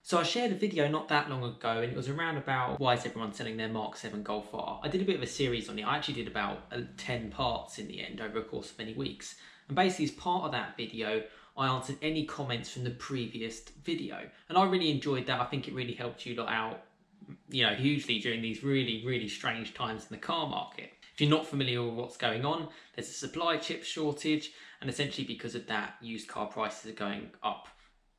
So I shared a video not that long ago, and it was around about why is everyone selling their Mark 7 Golf R. I did a bit of a series on it. I actually did about 10 parts in the end over a course of many weeks. And basically as part of that video, I answered any comments from the previous video. And I really enjoyed that. I think it really helped you lot out, hugely during these really, really strange times in the car market. If you're not familiar with what's going on, there's a supply chip shortage, and essentially because of that, used car prices are going up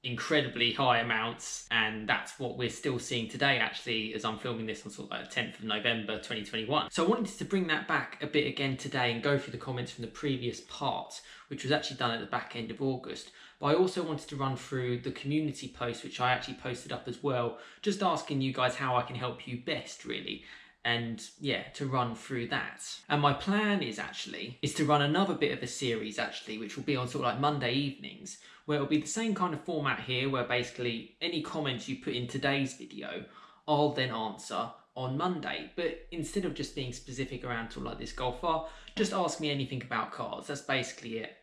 incredibly high amounts, and that's what we're still seeing today actually as I'm filming this on sort of like the 10th of November 2021. So I wanted to bring that back a bit again today and go through the comments from the previous part, which was actually done at the back end of August. But I also wanted to run through the community post, which I actually posted up as well, just asking you guys how I can help you best really. And yeah, to run through that. And my plan is to run another bit of a series which will be on sort of like Monday evenings, where it'll be the same kind of format here, where basically any comments you put in today's video, I'll then answer on Monday. But instead of just being specific around sort of like this Golf R, just ask me anything about cars. That's basically it.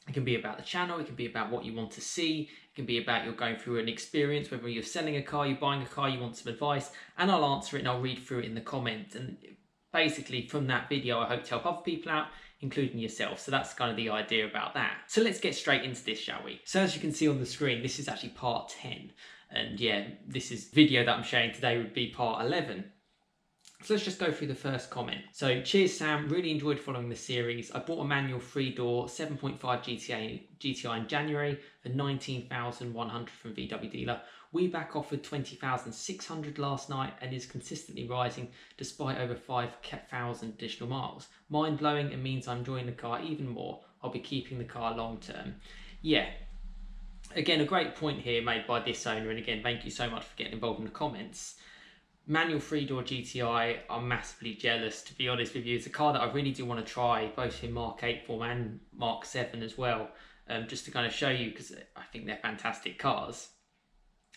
It can be about the channel, it can be about what you want to see, it can be about you're going through an experience, whether you're selling a car, you're buying a car, you want some advice, and I'll answer it and I'll read through it in the comments. And basically from that video, I hope to help other people out, including yourself. So that's kind of the idea about that. So let's get straight into this, shall we? So as you can see on the screen, this is actually part 10. And yeah, this is video that I'm sharing today would be part 11. So let's just go through the first comment. So cheers Sam, really enjoyed following the series. I bought a manual 3-door 7.5 GTI in January for 19,100 from VW dealer. WeBack offered 20,600 last night and is consistently rising despite over 5,000 additional miles. Mind blowing and means I'm enjoying the car even more. I'll be keeping the car long term. Yeah, again, a great point here made by this owner, and again, thank you so much for getting involved in the comments. Manual 3-door GTI, I'm massively jealous, to be honest with you. It's a car that I really do want to try, both in Mark 8 form and Mark 7 as well, just to kind of show you, because I think they're fantastic cars.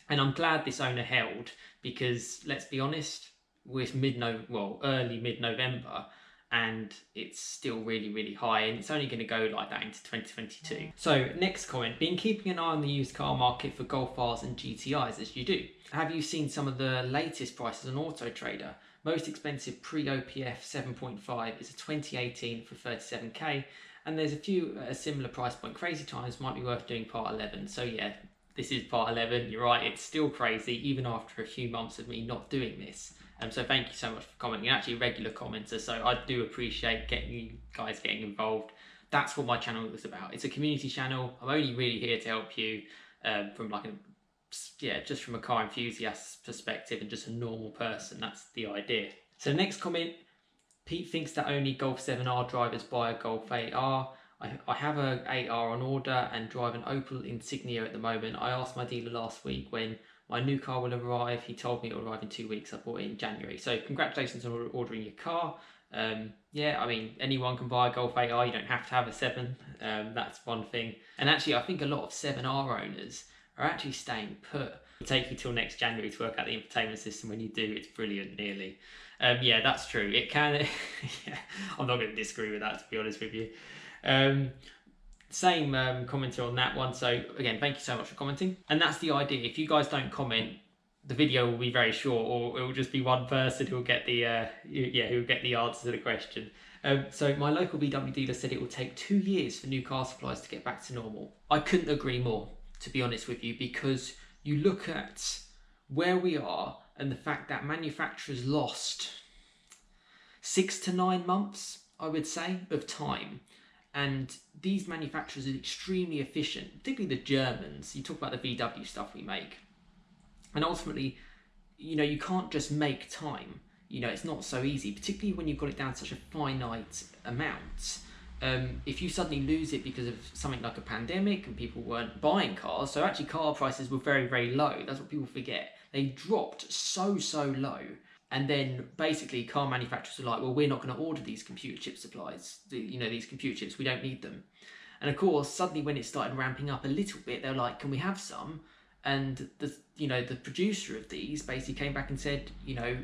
And I'm glad this owner held, because let's be honest, we're early mid-November, and it's still really, really high, and it's only going to go like that into 2022. So next comment, been keeping an eye on the used car market for Golf Rs and GTIs as you do. Have you seen some of the latest prices on Auto Trader? Most expensive pre-OPF 7.5 is a 2018 for 37k, and there's a few at a similar price point. Crazy times, might be worth doing part 11. So yeah, this is part 11, you're right, it's still crazy even after a few months of me not doing this. So thank you so much for commenting. You're actually a regular commenter, so I do appreciate you guys getting involved. That's what my channel is about. It's a community channel. I'm only really here to help you from just from a car enthusiast perspective and just a normal person. That's the idea. So next comment, Pete thinks that only Golf 7R drivers buy a Golf 8R. I have a 8R on order and drive an Opel Insignia at the moment. I asked my dealer last week when my new car will arrive. He told me it will arrive in 2 weeks. I bought it in January. So congratulations on ordering your car. Yeah, I mean, anyone can buy a Golf 8R. You don't have to have a 7. That's one thing. And actually, I think a lot of 7R owners are actually staying put. It'll take you till next January to work out the infotainment system. When you do, it's brilliant, nearly. Yeah, that's true. It can... yeah, I'm not going to disagree with that, to be honest with you. Same commenter on that one. So again, thank you so much for commenting. And that's the idea. If you guys don't comment, the video will be very short, or it will just be one person who will get the who will get the answer to the question. So my local VW dealer said it will take 2 years for new car supplies to get back to normal. I couldn't agree more, to be honest with you, because you look at where we are and the fact that manufacturers lost 6 to 9 months, I would say, of time. And these manufacturers are extremely efficient, particularly the Germans. You talk about the VW stuff we make. And ultimately, you can't just make time. It's not so easy, particularly when you've got it down to such a finite amount. If you suddenly lose it because of something like a pandemic and people weren't buying cars, so actually car prices were very, very low. That's what people forget. They dropped so low. And then basically car manufacturers are like, well, we're not going to order these computer chip supplies. These computer chips, we don't need them. And of course, suddenly when it started ramping up a little bit, they're like, can we have some? And the producer of these basically came back and said, yeah,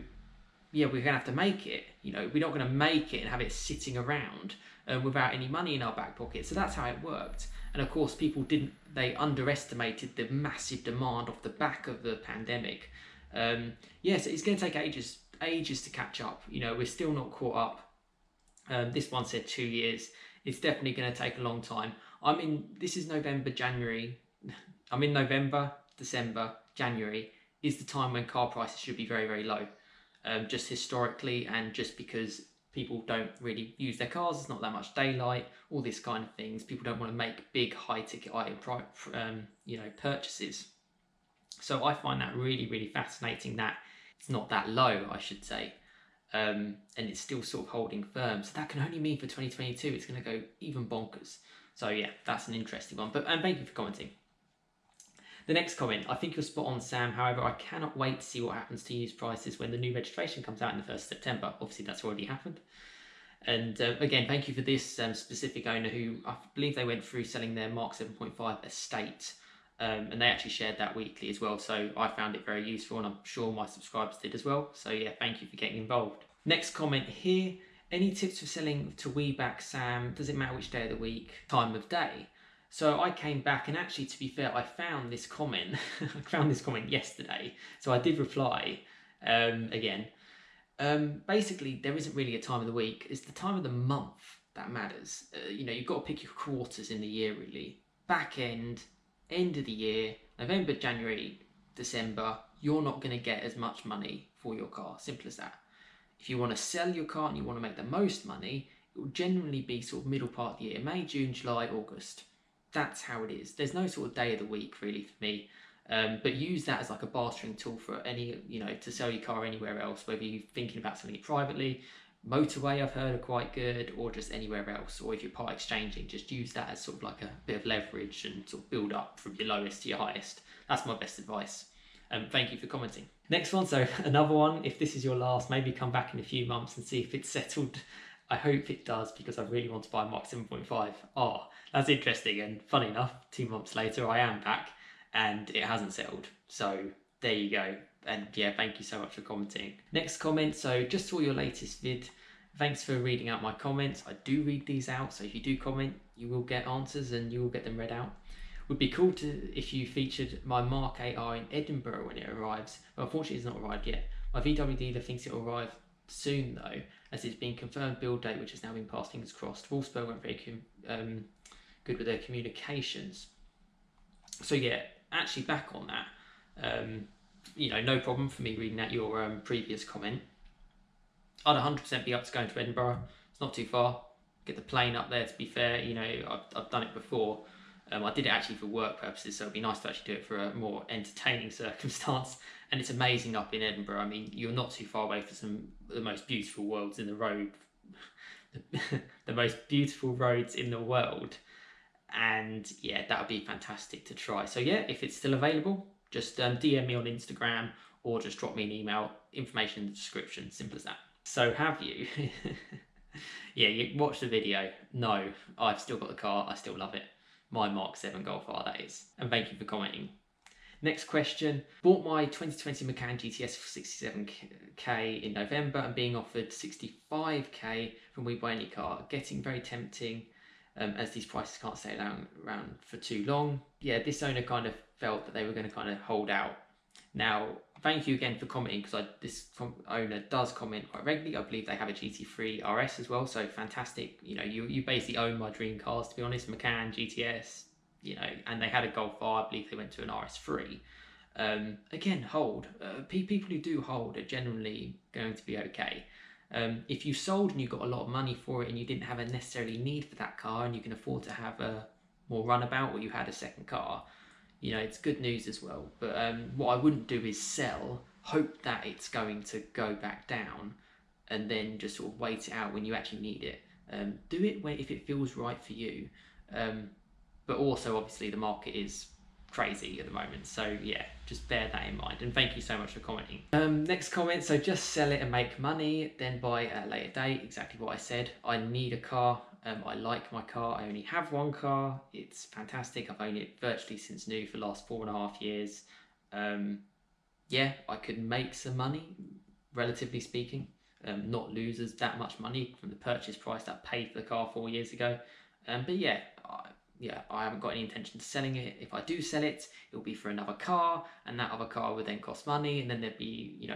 we're going to have to make it. We're not going to make it and have it sitting around without any money in our back pocket. So that's how it worked. And of course, people didn't they underestimated the massive demand off the back of the pandemic. Yes, it's going to take ages to catch up. You know, we're still not caught up. This one said 2 years. It's definitely going to take a long time. This is November, January. I'm in November, December, January is the time when car prices should be very, very low. Just historically, and just because people don't really use their cars, there's not that much daylight, all these kind of things. People don't want to make big high ticket item purchases. So I find that really, really fascinating that it's not that low, I should say. And it's still sort of holding firm. So that can only mean for 2022 it's going to go even bonkers. So yeah, that's an interesting one. And thank you for commenting. The next comment, I think you're spot on, Sam. However, I cannot wait to see what happens to used prices when the new registration comes out in the 1st of September. Obviously, that's already happened. And again, thank you for this specific owner who, I believe they went through selling their Mark 7.5 estate. And they actually shared that weekly as well. So I found it very useful, and I'm sure my subscribers did as well. So yeah, thank you for getting involved. Next comment here. Any tips for selling to WeBack, Sam? Does it matter which day of the week, time of day? So I came back, and actually, to be fair, I found this comment. I found this comment yesterday, so I did reply again. Basically, there isn't really a time of the week. It's the time of the month that matters. You've got to pick your quarters in the year, really. Back end of the year, November, January, December, you're not going to get as much money for your car. Simple as that. If you want to sell your car and you want to make the most money, it will generally be sort of middle part of the year, May, June, July, August. That's how it is. There's no sort of day of the week really for me, but use that as like a bartering tool for any, to sell your car anywhere else, whether you're thinking about selling it privately. Motorway I've heard are quite good, or just anywhere else, or if you're part exchanging, just use that as sort of like a bit of leverage and sort of build up from your lowest to your highest. That's my best advice. Thank you for commenting. Next one, so another one, if this is your last, maybe come back in a few months and see if it's settled. I hope it does, because I really want to buy a Mark 7.5. Oh, that's interesting, and funny enough, 2 months later I am back and it hasn't settled. So there you go. And yeah, thank you so much for commenting. Next comment, so just saw your latest vid. Thanks for reading out my comments. I do read these out, so if you do comment, you will get answers and you will get them read out. Would be cool if you featured my Mark 8R in Edinburgh when it arrives. But unfortunately, it's not arrived yet. My VW dealer thinks it will arrive soon though, as it's been confirmed build date, which has now been passed, fingers crossed. Wolfsburg weren't very good with their communications. So yeah, actually back on that, no problem for me reading out your previous comment. I'd 100% be up to going to Edinburgh. It's not too far. Get the plane up there, to be fair. I've done it before. I did it actually for work purposes, so it'd be nice to actually do it for a more entertaining circumstance. And it's amazing up in Edinburgh. I mean, you're not too far away from some of the most beautiful worlds in the road. The most beautiful roads in the world. And yeah, that would be fantastic to try. So yeah, if it's still available, just DM me on Instagram or just drop me an email. Information in the description, simple as that. So have you? Yeah, you watched the video. No, I've still got the car. I still love it. My Mark 7 Golf R, that is. And thank you for commenting. Next question. Bought my 2020 Macan GTS for 67k in November and being offered 65k from We Buy Any Car. Getting very tempting, as these prices can't stay around for too long. Yeah, this owner kind of felt that they were going to kind of hold out. Now, thank you again for commenting, because this owner does comment quite regularly. I believe they have a GT3 RS as well, so fantastic. You basically own my dream cars, to be honest. Macan, GTS, and they had a Golf R. I believe they went to an RS3. Again, hold. People who do hold are generally going to be okay. If you sold and you got a lot of money for it and you didn't have a necessarily need for that car and you can afford to have a more runabout, or you had a second car, it's good news as well. But what I wouldn't do is sell, hope that it's going to go back down, and then just sort of wait it out when you actually need it. Do it if it feels right for you. But also, obviously, the market is crazy at the moment. So yeah, just bear that in mind. And thank you so much for commenting. Next comment, so just sell it and make money, then buy at a later date. Exactly what I said. I need a car. I like my car. I only have one car. It's fantastic. I've owned it virtually since new for the last 4.5 years. Yeah, I could make some money, relatively speaking. Not lose that much money from the purchase price that I paid for the car 4 years ago. But yeah, yeah, I haven't got any intention of selling it. If I do sell it, it'll be for another car, and that other car would then cost money, and then there'd be,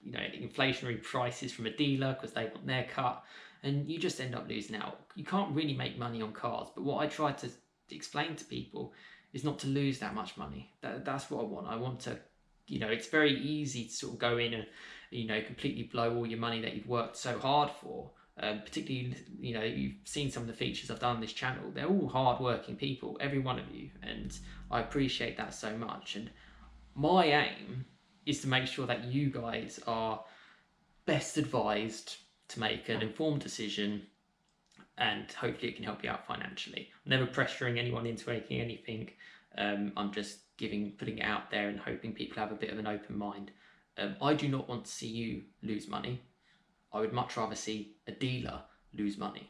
inflationary prices from a dealer because they want their cut, and you just end up losing out. You can't really make money on cars, but what I try to explain to people is not to lose that much money. That's what I want. I want to, it's very easy to sort of go in and, completely blow all your money that you've worked so hard for. Particularly, you've seen some of the features I've done on this channel. They're all hard-working people, every one of you, and I appreciate that so much. And my aim is to make sure that you guys are best advised to make an informed decision, and hopefully it can help you out financially. I'm never pressuring anyone into making anything. I'm just putting it out there and hoping people have a bit of an open mind. I do not want to see you lose money. I would much rather see a dealer lose money.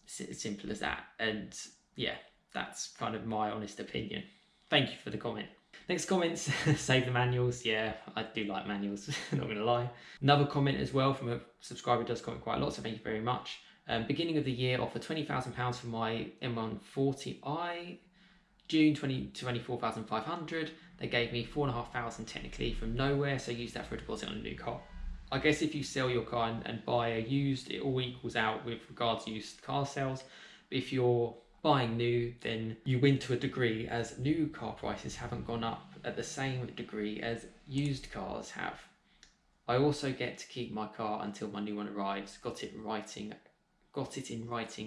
It's simple as that. And yeah, that's kind of my honest opinion. Thank you for the comment. Next comments, save the manuals. Yeah, I do like manuals, not gonna lie. Another comment as well from a subscriber who does comment quite a lot, so thank you very much. Beginning of the year, offer £20,000 for my M140i. June 24,500. They gave me 4,500 technically from nowhere, so use that for a deposit on a new car. I guess if you sell your car and buy a used, it all equals out with regards to used car sales. But if you're buying new, then you win to a degree, as new car prices haven't gone up at the same degree as used cars have. I also get to keep my car until my new one arrives. Got it in writing,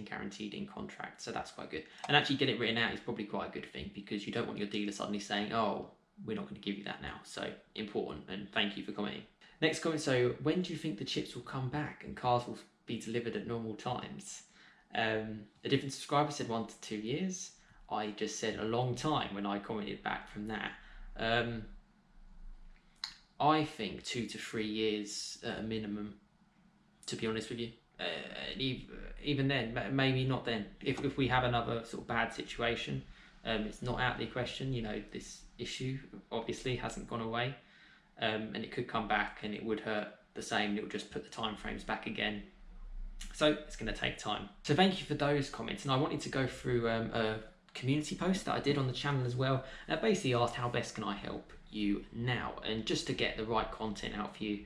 guaranteed in contract, so that's quite good. And actually get it written out is probably quite a good thing, because you don't want your dealer suddenly saying, oh, we're not going to give you that now. So important, and thank you for commenting. Next comment, so when do you think the chips will come back and cars will be delivered at normal times? A different subscriber said 1 to 2 years. I just said a long time when I commented back from that. I think 2 to 3 years at a minimum, to be honest with you. Even then, maybe not then. If we have another sort of bad situation, it's not out of the question. This issue obviously hasn't gone away, and it could come back and it would hurt the same. It will just put the time frames back again. So it's going to take time. So thank you for those comments. And I wanted to go through a community post that I did on the channel as well. And I basically asked, how best can I help you now? And just to get the right content out for you,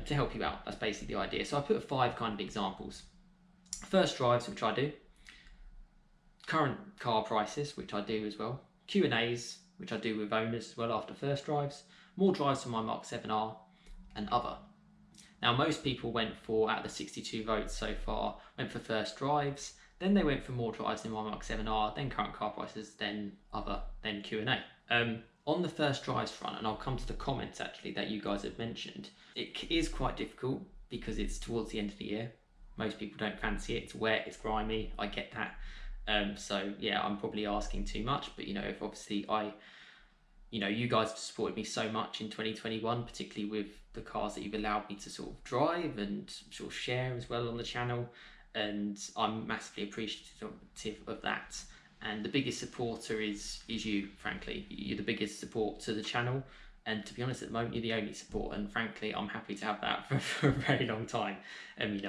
to help you out. That's basically the idea. So I put 5 kind of examples. First drives, which I do. Current car prices, which I do as well. Q&As, which I do with owners as well after first drives. More drives for my Mark 7R, and other. Now, most people went for, out of the 62 votes so far, went for first drives. Then they went for more drives in my Mark 7R, then current car prices, then other, then Q&A. On the first drives front, and I'll come to the comments actually that you guys have mentioned, it is quite difficult because it's towards the end of the year. Most people don't fancy it. It's wet, it's grimy, I get that. So yeah, I'm probably asking too much, but if obviously you guys have supported me so much in 2021, particularly with the cars that you've allowed me to sort of drive and sort of share as well on the channel, and I'm massively appreciative of that. And the biggest supporter is you, frankly. You're the biggest support to the channel, and to be honest, at the moment you're the only support, and frankly I'm happy to have that for a very long time. And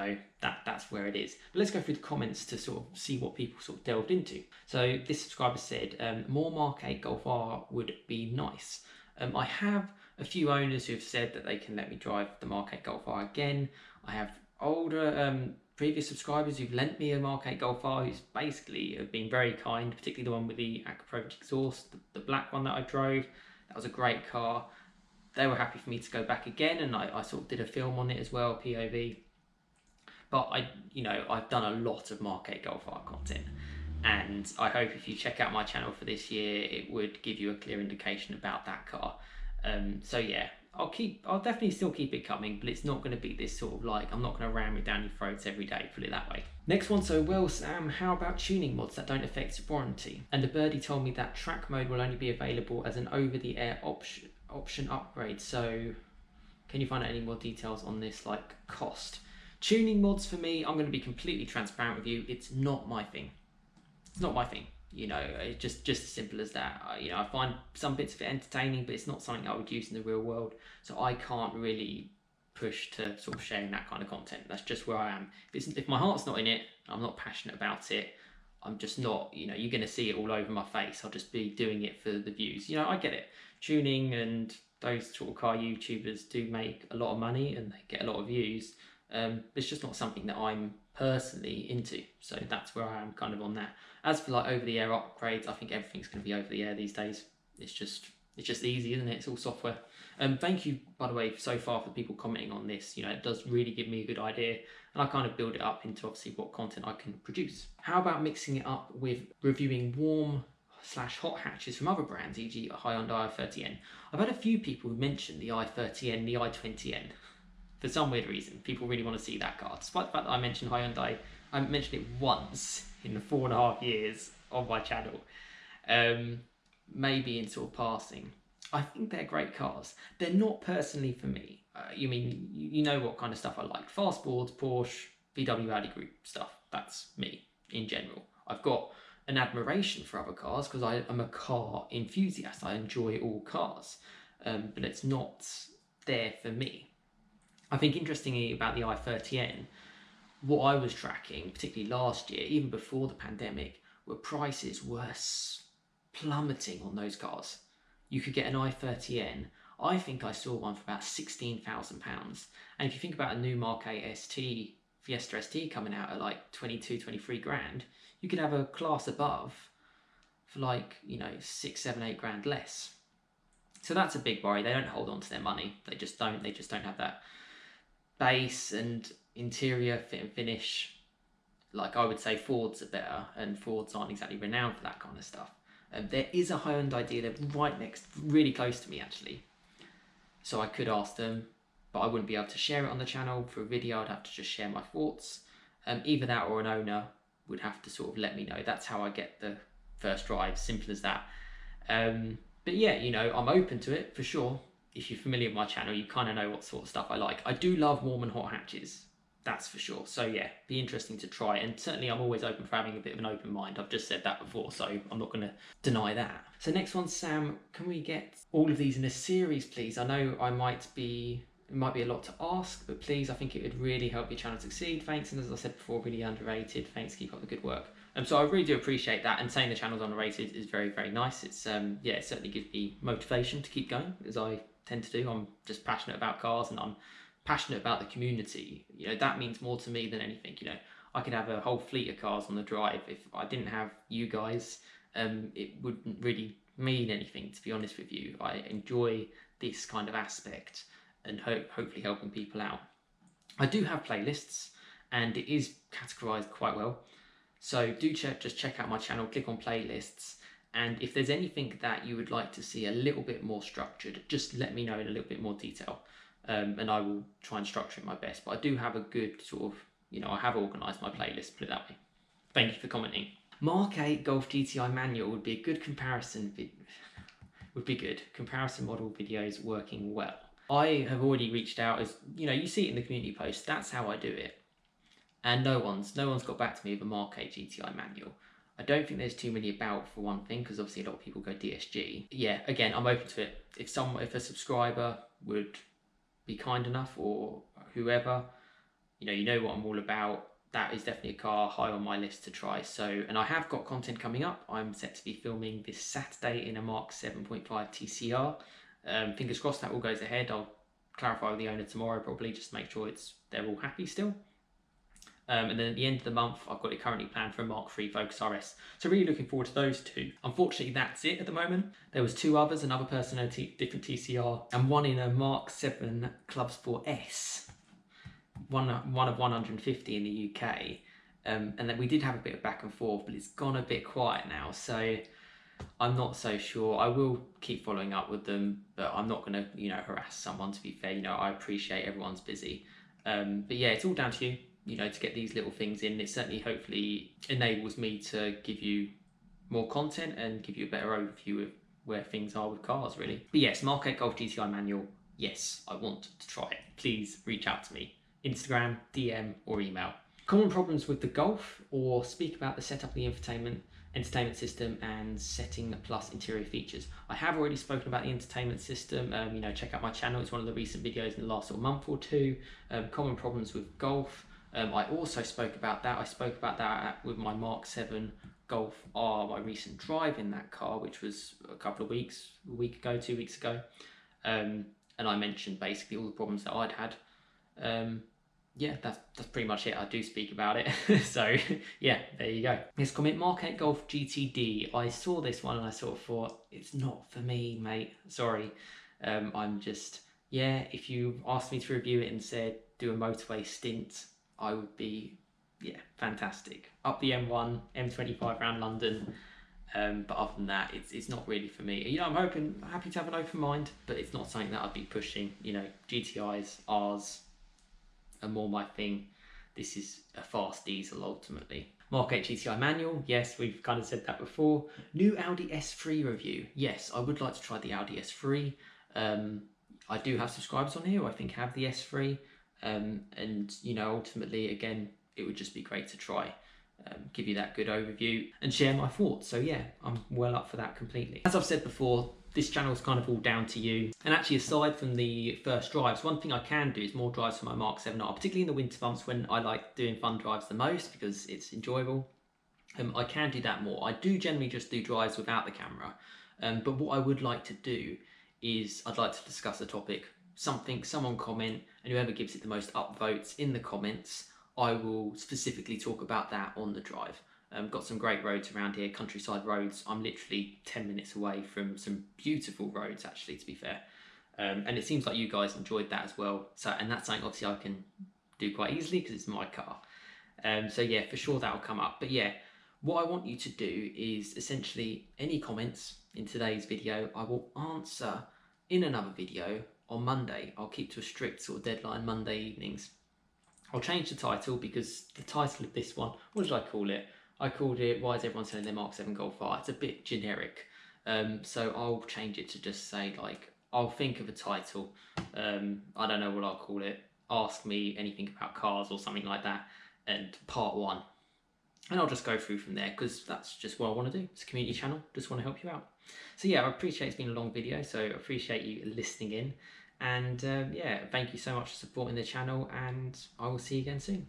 that's where it is. But let's go through the comments to sort of see what people sort of delved into. So this subscriber said, more Mark 8 Golf R would be nice. I have a few owners who've said that they can let me drive the Mark 8 Golf R again. I have older previous subscribers who've lent me a Mark 8 Golf R, who's basically have been very kind, particularly the one with the Aquaproj exhaust, the black one that I drove. That was a great car. They were happy for me to go back again, and I sort of did a film on it as well, POV. But I've done a lot of Mark 8 Golf R content, and I hope if you check out my channel for this year, it would give you a clear indication about that car. So yeah, I'll definitely still keep it coming, but it's not going to be this sort of I'm not going to ram it down your throats every day, put it that way. Next one, so well Sam, how about tuning mods that don't affect warranty? And the birdie told me that track mode will only be available as an over-the-air option upgrade. So can you find out any more details on this, like cost? Tuning mods for me, I'm going to be completely transparent with you, it's not my thing. It's not my thing. It's just as simple as that. I find some bits of it entertaining, but it's not something I would use in the real world. So I can't really push to sort of sharing that kind of content. That's just where I am. If my heart's not in it, I'm not passionate about it, I'm just not, you know, you're going to see it all over my face. I'll just be doing it for the views. You know, I get it. Tuning and those sort of car YouTubers do make a lot of money and they get a lot of views. It's just not something that I'm personally into. So that's where I am kind of on that. As for like over-the-air upgrades, I think everything's going to be over the air these days. It's just easy, isn't it? It's all software. Thank you, by the way, so far for people commenting on this. You know, it does really give me a good idea, and I kind of build it up into obviously what content I can produce. How about mixing it up with reviewing warm/hot hatches from other brands, e.g. Hyundai i30N? I've had a few people mention the i30N, the i20N. For some weird reason, people really want to see that car. Despite the fact that I mentioned Hyundai, I haven't mentioned it once in the 4.5 years of my channel. Maybe in sort of passing. I think they're great cars. They're not personally for me. You know what kind of stuff I like. Fast boards, Porsche, VW, Audi Group stuff. That's me in general. I've got an admiration for other cars because I'm a car enthusiast. I enjoy all cars, but it's not there for me. I think interestingly about the i30N, what I was tracking, particularly last year, even before the pandemic, were prices were plummeting on those cars. You could get an i30N. I think I saw one for about £16,000. And if you think about a new Mark 8 ST, Fiesta ST coming out at like 22, 23 grand, you could have a class above for like, you know, 6, 7, 8 grand less. So that's a big worry. They don't hold on to their money. They just don't have that base and interior fit and finish. Like I would say Fords are better, and Fords aren't exactly renowned for that kind of stuff. There is a Hyundai dealer right next, really close to me actually. So I could ask them, but I wouldn't be able to share it on the channel for a video. I'd have to just share my thoughts. Either that or an owner would have to sort of let me know. That's how I get the first drive, simple as that. But yeah, you know, I'm open to it for sure. If you're familiar with my channel, you kind of know what sort of stuff I like. I do love warm and hot hatches. That's for sure. So yeah, be interesting to try. And certainly I'm always open for having a bit of an open mind. I've just said that before, so I'm not going to deny that. So next one, Sam, can we get all of these in a series, please? I know it might be a lot to ask, but please, I think it would really help your channel succeed. Thanks, and as I said before, really underrated. Thanks, keep up the good work. So I really do appreciate that, and saying the channel's underrated is very, very nice. It's yeah, it certainly gives me motivation to keep going, as I tend to do. I'm just passionate about cars, and I'm passionate about the community. You know, that means more to me than anything. You know, I could have a whole fleet of cars on the drive. If I didn't have you guys, it wouldn't really mean anything, to be honest with you. I enjoy this kind of aspect and hopefully helping people out. I do have playlists, and it is categorized quite well. So do just check out my channel, click on playlists, and if there's anything that you would like to see a little bit more structured, just let me know in a little bit more detail. And I will try and structure it my best. But I do have a good sort of, you know, I have organised my playlist, put it that way. Thank you for commenting. Mark 8 Golf GTI manual would be a good comparison comparison model videos working well. I have already reached out, as you know, you see it in the community post. That's how I do it. And no one's got back to me with a Mark 8 GTI manual. I don't think there's too many about, for one thing, because obviously a lot of people go DSG. Yeah, again, I'm open to it. If a subscriber would be kind enough, or whoever, you know what I'm all about, that is definitely a car high on my list to try. So, and I have got content coming up. I'm set to be filming this Saturday in a Mark 7.5 TCR. Fingers crossed that all goes ahead. I'll clarify with the owner tomorrow, probably, just to make sure they're all happy still. And then at the end of the month, I've got it currently planned for a Mark III Focus RS. So really looking forward to those two. Unfortunately, that's it at the moment. There was two others, another person in a different TCR, and one in a Mark 7 Club Sport S. One of 150 in the UK. And then we did have a bit of back and forth, but it's gone a bit quiet now. So I'm not so sure. I will keep following up with them, but I'm not going to, harass someone, to be fair. I appreciate everyone's busy. But yeah, it's all down to you. To get these little things in. It certainly hopefully enables me to give you more content and give you a better overview of where things are with cars, really. But yes, Mark 8 Golf GTI manual, yes, I want to try it. Please reach out to me. Instagram, DM or email. Common problems with the Golf, or speak about the setup of the entertainment system and setting plus interior features. I have already spoken about the entertainment system. Check out my channel. It's one of the recent videos in the last month or two. Common problems with Golf. I also spoke about that. I spoke about that with my Mark 7 Golf R, my recent drive in that car, which was a week ago, 2 weeks ago. And I mentioned basically all the problems that I'd had. Yeah, that's pretty much it. I do speak about it. So yeah, there you go. This comment, Mark 8 Golf GTD. I saw this one and I sort of thought, it's not for me, mate. Sorry. I'm just, yeah, if you asked me to review it and said do a motorway stint, I would be, yeah, fantastic. Up the M1, M25 around London. But other than that, it's not really for me. You know, I'm happy to have an open mind, but it's not something that I'd be pushing. You know, GTIs, Rs are more my thing. This is a fast diesel ultimately. Mark 8 GTI manual, yes, we've kind of said that before. New Audi S3 review, yes, I would like to try the Audi S3. I do have subscribers on here who I think have the S3, and you know, ultimately, again, it would just be great to try. Give you that good overview and share my thoughts. So yeah, I'm well up for that completely. As I've said before, this channel is kind of all down to you. And actually, aside from the first drives, one thing I can do is more drives for my Mark 7R, particularly in the winter months when I like doing fun drives the most because it's enjoyable. I can do that more. I do generally just do drives without the camera. But what I would like to do is I'd like to discuss a topic, someone comment, and whoever gives it the most upvotes in the comments, I will specifically talk about that on the drive. Got some great roads around here, countryside roads. I'm literally 10 minutes away from some beautiful roads, actually, to be fair. And it seems like you guys enjoyed that as well. So, and that's something obviously I can do quite easily because it's my car. So yeah, for sure that'll come up. But yeah, what I want you to do is essentially any comments in today's video, I will answer in another video on Monday. I'll keep to a strict sort of deadline Monday evenings. I'll change the title because the title of this one, what did I call it? I called it, why is everyone selling their Mark 7 Golf R? It's a bit generic. So I'll change it to just say, like, I'll think of a title. I don't know what I'll call it. Ask me anything about cars or something like that. And part 1. And I'll just go through from there because that's just what I want to do. It's a community channel. Just want to help you out. So yeah, I appreciate it's been a long video. So I appreciate you listening in. And yeah, thank you so much for supporting the channel, and I will see you again soon.